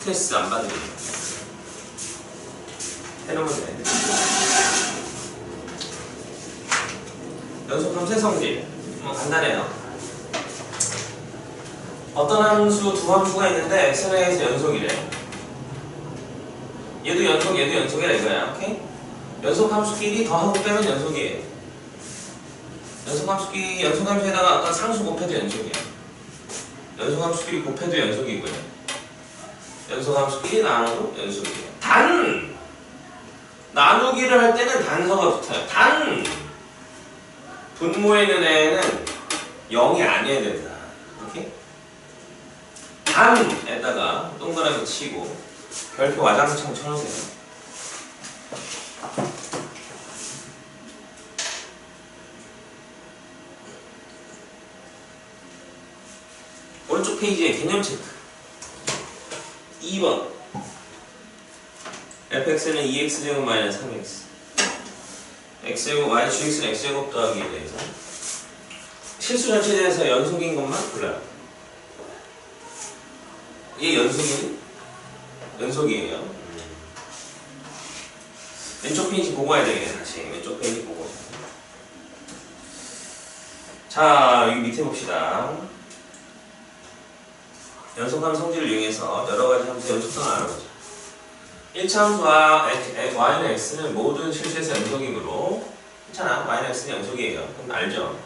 스트레스 안 받으면 해놓으면 돼. 연속함수의 성질 간단해요. 어떤 함수, 두 함수가 있는데 x에서 연속이래. 얘도 연속, 얘도 연속이라 이거야. 오케이? 연속함수끼리 더하고 빼면 연속이에요. 연속함수끼리, 연속함수에다가 아까 상수 곱해도 연속이야. 연속함수끼리 곱해도 연속이고요. 연속함수끼리 나눠도 연속이에요. 단! 나누기를 할 때는 단서가 붙어요. 단! 분모에 있는 애는 0이 아니어야 된다. 오케이? 단에다가 동그라미 치고 별표 와장창 쳐놓으세요. 오른쪽 페이지에 개념 체크. 2번 fx는 2x제곱 마이너스 3x x제곱 y gx는 x제곱 더하기 1에서 실수 전체에 대해서 연속인 것만 골라요. 이게 연속이에요. 왼쪽 페이지 보고 와야 되겠네. 다시 왼쪽 페이지 보고. 자, 여기 밑에 봅시다. 연속함 성질을 이용해서 여러가지 함수의 연속성을 알아보자. 1차 함수와 y는 x는 모든 실수에서 연속이므로 괜찮아. y는 x는 연속이에요. 그럼 알죠?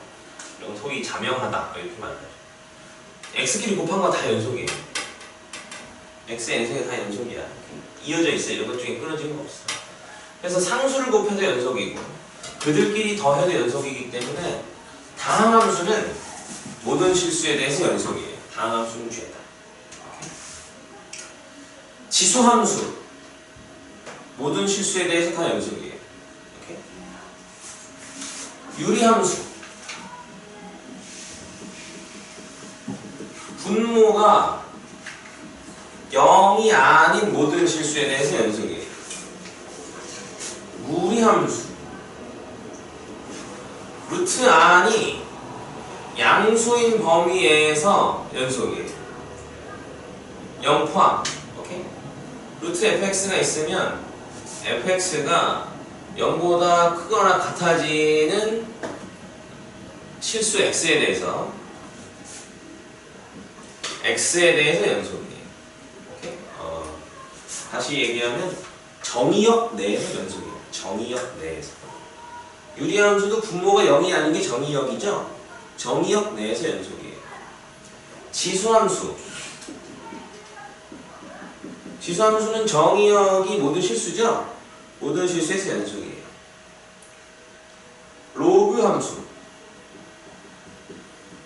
이런 소위 자명하다 이렇게 말해요. x끼리 곱한 거 다 연속이에요. x의 n승이 다 연속이야. 이어져 있어요. 이런 것 중에 끊어진 거 없어. 그래서 상수를 곱해도 연속이고 그들끼리 더해도 연속이기 때문에 다항함수는 모든 실수에 대해서 연속이에요. 다항함수는 죄다. 지수함수 모든 실수에 대해서 다 연속이에요. 오케이? 유리함수 분모가 0이 아닌 모든 실수에 대해서 연속이에요. 무리함수 루트 안이 양수인 범위에서 연속이에요. 0 포함. 오케이? 루트 fx가 있으면 fx가 0보다 크거나 같아지는 실수 x에 대해서 연속이에요. 오케이? 다시 얘기하면 정의역 내에서 연속이에요. 정의역 내에서. 유리함수도 분모가 0이 아닌 게 정의역이죠? 정의역 내에서 연속이에요. 지수함수. 지수함수는 정의역이 모든 실수죠? 모든 실수에서 연속이에요. 로그함수.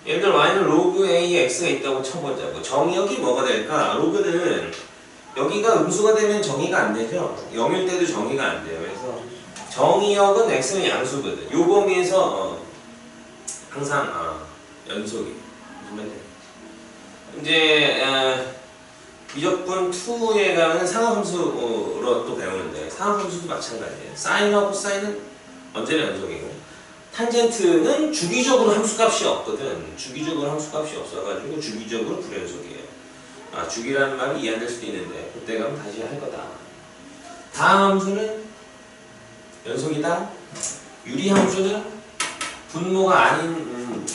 예를 들어 y는 로그 a에 x가 있다고 쳐보자고. 정의역이 뭐가 될까? 로그는 여기가 음수가 되면 정의가 안 되죠? 0일 때도 정의가 안 돼요. 그래서 정의역은 x는 양수거든. 요 범위에서 항상 연속이. 이제 미적분 2에 가면 상하함수로 또 배우는데 상하함수도 마찬가지예요. 사인하고 코사인은 언제나 연속이고 탄젠트는 주기적으로 함수값이 없거든. 주기적으로 함수값이 없어가지고 주기적으로 불연속이에요. 주기라는 말이 이해 안 될 수도 있는데 그때 가면 다시 할 거다. 다항함수는 연속이다. 유리함수는 분모가 아닌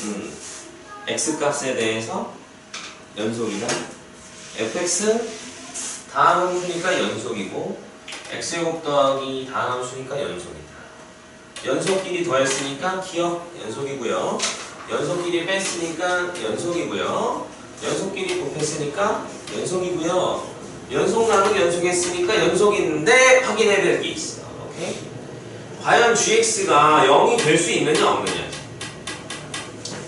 x값에 대해서 연속이다. fx 다항함수니까 연속이고 x제곱 더하기 다항함수니까 연속이다. 연속끼리 더했으니까 기억 연속이고요. 연속끼리 뺐으니까 연속이고요. 연속끼리 곱했으니까 연속이고요. 연속 나누기 연속했으니까 연속인데 확인해야 될 게 있어. 오케이? 과연 gx가 0이 될 수 있느냐 없느냐.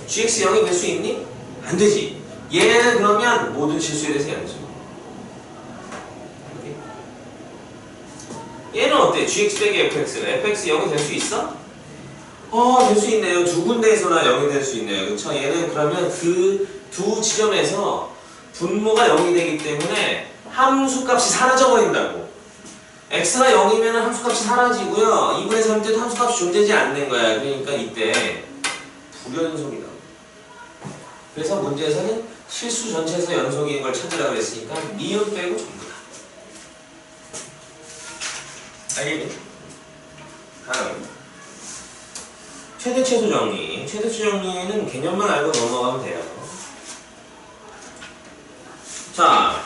gx 0이 될 수 있니? 안 되지. 얘는 그러면 모든 실수에 대해서 연속. 오케이? 얘는 어때? gx 빼기 fx가 fx 0이 될 수 있어? 될 수 있네요. 두 군데에서나 0이 될 수 있네요. 그쵸? 얘는 그러면 그 두 지점에서 분모가 0이 되기 때문에 함수값이 사라져버린다고. x가 0이면 함수값이 사라지고요. 2분의 3 때도 함수값이 존재하지 않는 거야. 그러니까 이때 불연속이다. 그래서 문제에서는 실수 전체에서 연속인 걸 찾으라고 했으니까 니은 빼고 전부 다. 알겠니? 다음 최대 최소 정리. 최대 최소 정리는 개념만 알고 넘어가면 돼요. 자,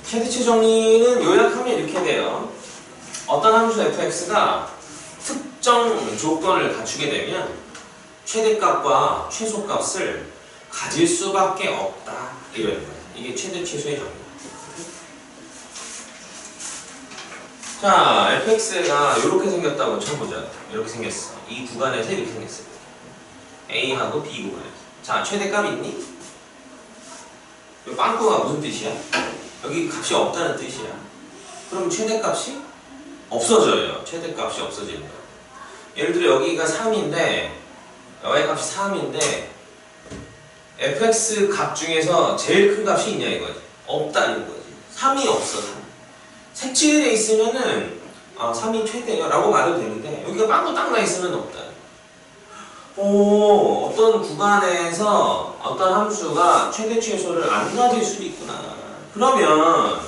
최대 최소 정리는 요약하면 이렇게 돼요. 어떤 함수 fx가 특정 조건을 갖추게 되면 최대값과 최소값을 가질 수밖에 없다. 이런 거예요. 이게 최대 최소의 정리. 자, fx가 이렇게 생겼다고 쳐보자. 이렇게 생겼어. 이 구간에서 이렇게 생겼어요. A하고 B 구간에서. 자, 최대값 있니? 이 빵꾸가 무슨 뜻이야? 여기 값이 없다는 뜻이야. 그럼 최대값이 없어져요. 최대값이 없어지는 거야. 예를 들어 여기가 3인데 y값이 3인데 fx 값 중에서 제일 큰 값이 있냐 이거지. 없다는 거지. 3이 없어. 3. 색칠에 있으면은 3이 최대야 라고 말해도 되는데 여기가 빵꾸 딱 나 있으면 없다. 어떤 구간에서 어떤 함수가 최대 최소를 안 가질 수도 있구나. 그러면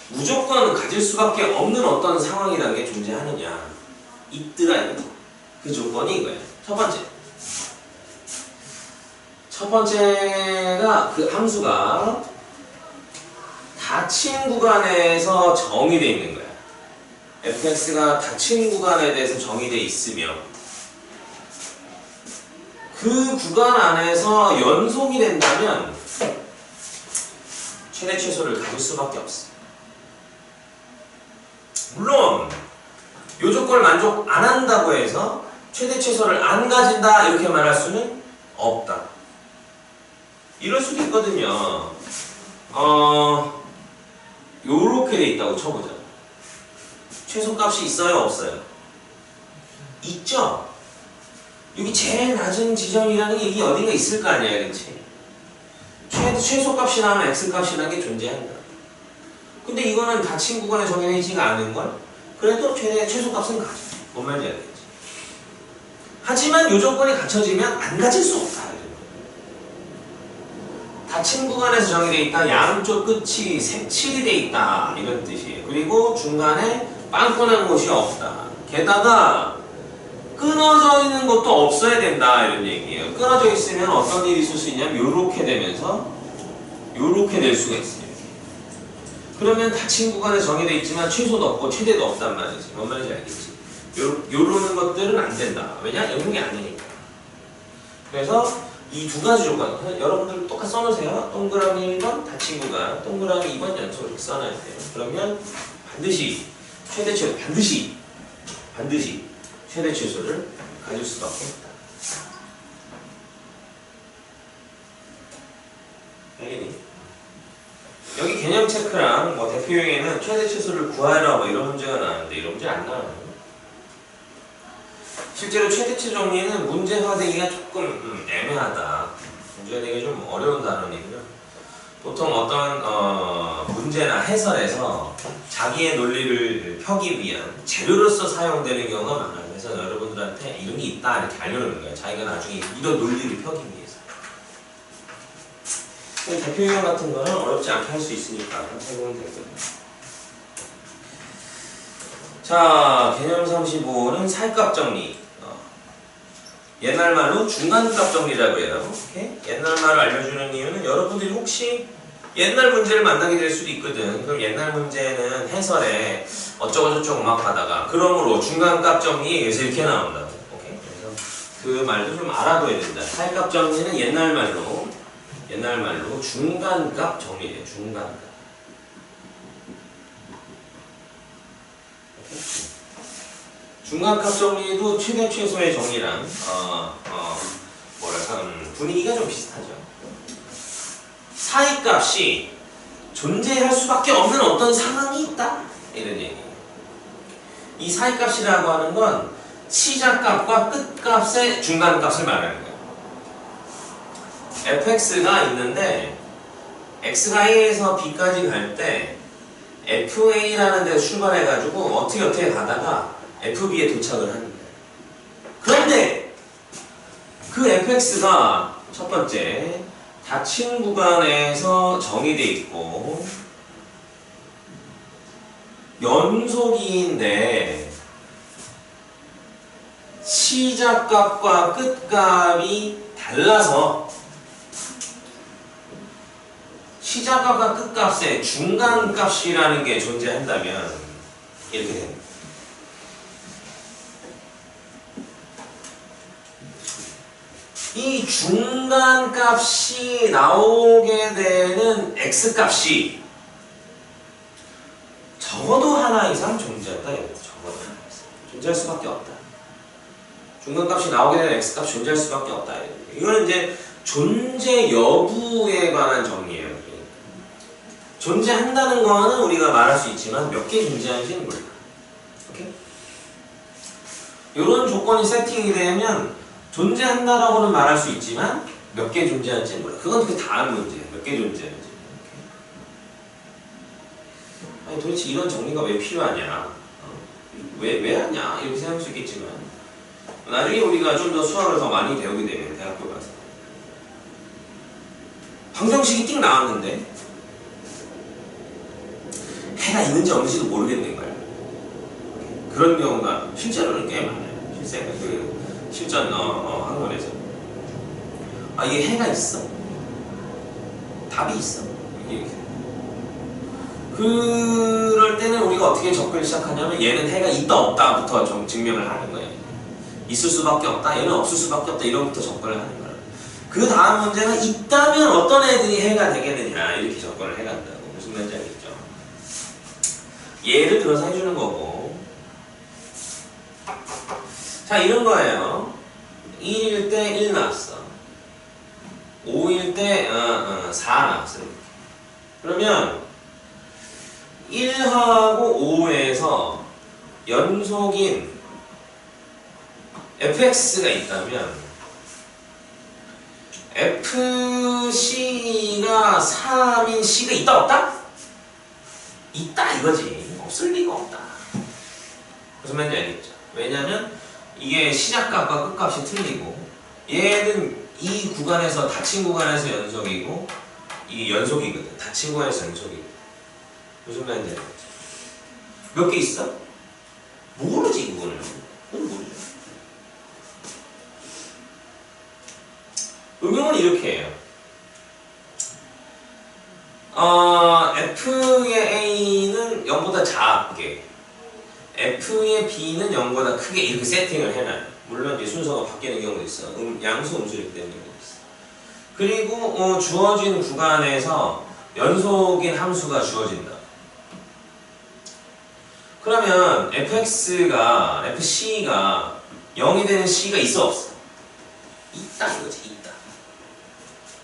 무조건 가질 수밖에 없는 어떤 상황이라는 게 존재하느냐. 있더라. 그 조건이 이거예요. 첫 번째가 그 함수가 닫힌 구간에서 정의되어 있는 거야. fx가 닫힌 구간에 대해서 정의되어 있으면 그 구간 안에서 연속이 된다면 최대 최소를 가질 수밖에 없어. 물론 이 조건을 만족 안 한다고 해서 최대 최소를 안 가진다 이렇게 말할 수는 없다. 이럴 수도 있거든요. 요렇게 돼 있다고 쳐보자. 최소값이 있어요, 없어요? 있죠? 여기 제일 낮은 지점이라는 게 이게 어딘가 있을 거 아니야, 그렇지? 최소값이 나오면 x값이라는 게 존재한다. 근데 이거는 닫힌 구간에 정해지지가 않은걸? 그래도 최소값은 가져. 뭔 말인지 알겠지? 하지만 이 조건이 갖춰지면 안 가질 수 없다. 닫힌 구간에서 정의되어 있다. 양쪽 끝이 색칠이 되어 있다. 이런 뜻이에요. 그리고 중간에 빵꾸난 곳이 없다. 게다가 끊어져 있는 것도 없어야 된다. 이런 얘기예요. 끊어져 있으면 어떤 일이 있을 수 있냐면 요렇게 되면서 요렇게 될 수가 있어요. 그러면 닫힌 구간에 정의되어 있지만 최소도 없고 최대도 없단 말이지. 뭔 말인지 알겠지? 요러는 것들은 안 된다. 왜냐? 영역이 아니니까. 그래서 이 두 가지 조건, 여러분들 똑같이 써놓으세요. 동그라미 1번 닫힌 구간, 동그라미 2번 연속으로 이렇게 써놔야 돼요. 그러면 반드시 최대 최소, 반드시 최대 최소를 가질 수밖에 없다. 알겠니? 여기 개념 체크랑 뭐 대표용에는 최대 최소를 구하라 뭐 이런 문제가 나왔는데 이런 문제 안 나와요. 실제로 최대치 정리는 문제화되기가 조금 애매하다. 문제화되기가 좀 어려운 단어이고요. 보통 어떤 문제나 해설에서 자기의 논리를 펴기 위한 재료로서 사용되는 경우가 많아요. 그래서 여러분들한테 이런 게 있다 이렇게 알려놓는 거예요. 자기가 나중에 이런 논리를 펴기 위해서. 대표용 같은 거는 어렵지 않게 할 수 있으니까 해보면 되거든요. 자, 개념 35는 살값 정리. 옛날 말로 중간값 정리라고 해요. 오케이? 옛날 말을 알려주는 이유는 여러분들이 혹시 옛날 문제를 만나게 될 수도 있거든. 그럼 옛날 문제는 해설에 어쩌고저쩌고 막 하다가 그러므로 중간값 정리에 의해서 이렇게 나온다고. 오케이? 그래서 그 말도 좀 알아둬야 된다. 살값 정리는 옛날 말로 중간값 정리예요. 중간값. 중간값 정리도 최대 최소의 정리랑 분위기가 좀 비슷하죠. 사이값이 존재할 수밖에 없는 어떤 상황이 있다 이런 얘기예요. 이 사이값이라고 하는 건 시작값과 끝값의 중간값을 말하는 거예요. fx가 있는데 x가 a에서 b까지 갈 때 fa라는 데서 출발해가지고 어떻게 가다가 FB에 도착을 하는 거예요. 그런데 그 fx가 첫 번째 닫힌 구간에서 정의돼 있고 연속인데 시작값과 끝값이 달라서 시작값과 끝값의 중간값이라는 게 존재한다면 이렇게 됩니다. 이 중간값이 나오게 되는 x값이 적어도 하나 이상 존재한다. 적어도 하나 이상 존재할 수밖에 없다. 중간값이 나오게 되는 x값이 존재할 수밖에 없다. 이거는 이제 존재 여부에 관한 정리예요. 존재한다는 거는 우리가 말할 수 있지만 몇 개 존재하는지는 몰라. 오케이? 이런 조건이 세팅이 되면 존재한다라고는 말할 수 있지만 몇 개 존재하는지는 몰라. 그건 그 다음 문제야. 몇 개 존재하는지. 아니 도대체 이런 정리가 왜 필요하냐? 왜 하냐? 이렇게 생각할 수 있겠지만 나중에 우리가 좀 더 수학을 더 많이 배우게 되면 대학교 가서 방정식이 띵 나왔는데 해가 있는지 없는지도 모르겠는 거야. 그런 경우가 실제로는 꽤 많아요. 실전 학원에서 이게 해가 있어? 답이 있어? 이렇게. 그럴 때는 우리가 어떻게 접근을 시작하냐면 얘는 해가 있다 없다부터 좀 증명을 하는 거예요. 있을 수밖에 없다, 얘는 없을 수밖에 없다 이런부터 접근을 하는 거예요. 그 다음 문제는 있다면 어떤 애들이 해가 되겠느냐 이렇게 접근을 해간다고. 무슨 말인지 알겠죠? 예를 들어서 해주는 거고 자 이런 거예요. 1일 때 1 나왔어. 5일 때 4 나왔어. 그러면 1하고 5에서 연속인 fx가 있다면 fc가 3인 c가 있다 없다? 있다 이거지. 없을 리가 없다. 무슨 말인지 알겠죠? 왜냐면 이게 시작값과 끝값이 틀리고 얘는 이 구간에서 닫힌 구간에서 연속이고 이게 연속이거든. 닫힌 구간에서 연속이고 무슨 말인지 알겠죠? 몇 개 있어? 모르지 그거는. 그건 모르죠. 응용은 이렇게 해요. F의 A는 0보다 작게 F의 B는 0보다 크게 이렇게 세팅을 해놔요. 물론 이제 순서가 바뀌는 경우도 있어. 양수 음수일 때는 경우도 있어. 그리고 주어진 구간에서 연속인 함수가 주어진다. 그러면 fx가 fc가 0이 되는 c가 있어 없어? 있다 이거지. 있다.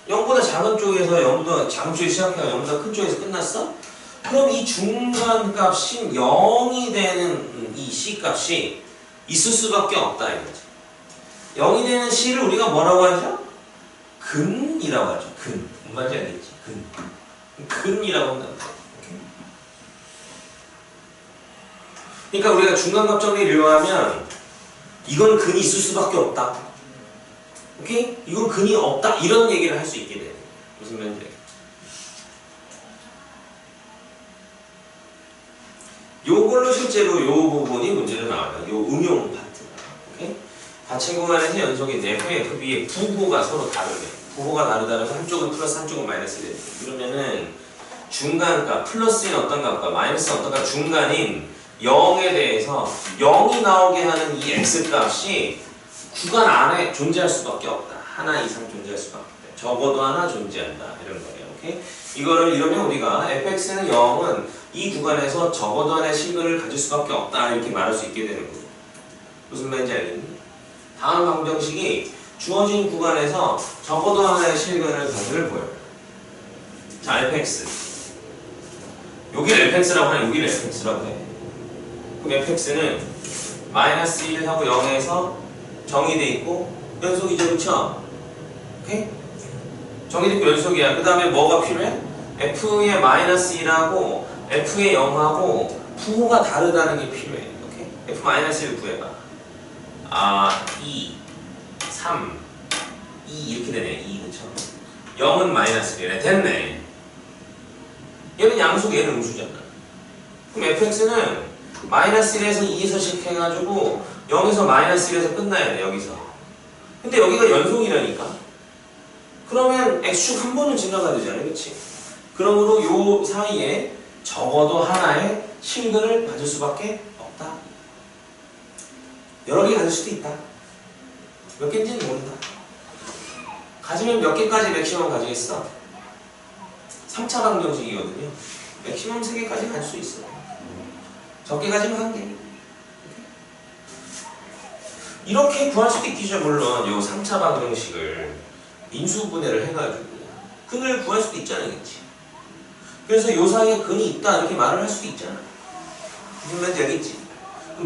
0보다 작은 쪽에서 0보다 작은 쪽에 시작해서 0보다 큰 쪽에서 끝났어? 그럼 이 중간값인 0이 되는 이 c값이 있을 수밖에 없다 이거지. 0이 되는 c를 우리가 뭐라고 하죠? 근이라고 하죠. 근. 뭔 말인지 알겠지? 근이라고 한다. 그러니까 우리가 중간값 정리를 이용하면 이건 근이 있을 수밖에 없다. 오케이? 이건 근이 없다. 이런 얘기를 할 수 있게 돼요. 무슨 말인지 알겠죠? 요걸로 실제로 요 부분이 문제로 나와요. 요 응용 파트. 오케이? 닫힌 구간에서 연속인 F의 FB의 부호가 서로 다르네. 부호가 다르다는 건 한쪽은 플러스 한쪽은 마이너스 돼. 그러면은 중간값, 플러스인 어떤 값과 마이너스인 어떤 값 중간인 0에 대해서 0이 나오게 하는 이 x값이 구간 안에 존재할 수밖에 없다. 하나 이상 존재할 수밖에 없다. 적어도 하나 존재한다. 이런 거예요. 오케이? 이거를 이러면 우리가 fx는 0은 이 구간에서 적어도 하나의 실근을 가질 수밖에 없다. 이렇게 말할 수 있게 되는 거예요. 무슨 말인지 알겠니? 다음 방정식이 주어진 구간에서 적어도 하나의 실근을 가지를 보여요. 자, fx. 여기를 fx라고 해. 여기를 fx라고 해. 그럼 fx는 마이너스 1하고 0에서 정의돼 있고 연속이죠, 그쵸? 오케이? 정의돼 있고 연속이야. 그 다음에 뭐가 필요해? f의 마이너스 1하고 f의 0하고 부호가 다르다는 게 필요해. 오케이? f 마이너스 1 구해봐. 2, 3, 2 이렇게 되네. 2, 그쵸? 0은 마이너스 1에 됐네. 얘는 양수, 얘는 음수잖아. 그럼 fx는 마이너스 1에서 2에서씩 해가지고 0에서 마이너스 1에서 끝나야 돼, 여기서. 근데 여기가 연속이라니까. 그러면 x축 한 번은 증가가 되잖아, 그치? 그러므로 요 사이에 적어도 하나의 실근을 가질 수밖에 없다. 여러 개 가질 수도 있다. 몇 개인지는 모른다. 가지면 몇 개까지 맥시멈 가지겠어? 3차 방정식이거든요. 맥시멈 3개까지 갈 수 있어. 적게 가지면 1개. 이렇게 구할 수도 있겠죠. 물론 요 3차 방정식을 인수분해를 해가지고 근을 구할 수도 있잖아, 그치? 그래서 요 사이에 근이 있다 이렇게 말을 할 수도 있잖아. 무슨 말인지 알겠지?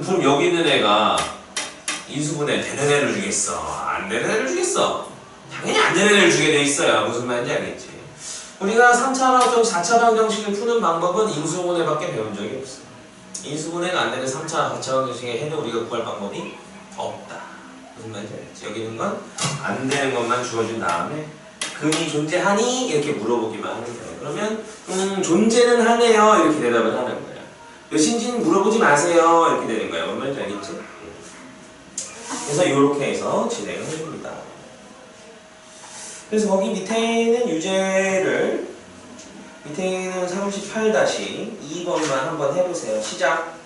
그럼 여기 있는 애가 인수분해 되는 애를 주겠어? 안 되는 애를 주겠어? 당연히 안 되는 애를 주게 돼 있어요. 무슨 말인지 알겠지? 우리가 3차 방정식, 4차 방정식을 푸는 방법은 인수분해밖에 배운 적이 없어. 인수분해가 안 되는 3차, 4차 방정식의 해는 우리가 구할 방법이 없다. 무슨 말인지 알겠지? 여기 있는 건 안 되는 것만 주어준 다음에 근이 존재하니? 이렇게 물어보기만 하는 거예요. 그러면 존재는 하네요. 이렇게 대답을 하는 거예요. 몇인지는 물어보지 마세요. 이렇게 되는 거예요. 뭔 말인지 알겠지? 그래서 이렇게 해서 진행을 해줍니다. 그래서 거기 밑에 있는 유제를 밑에 있는 38-2번만 한번 해보세요. 시작!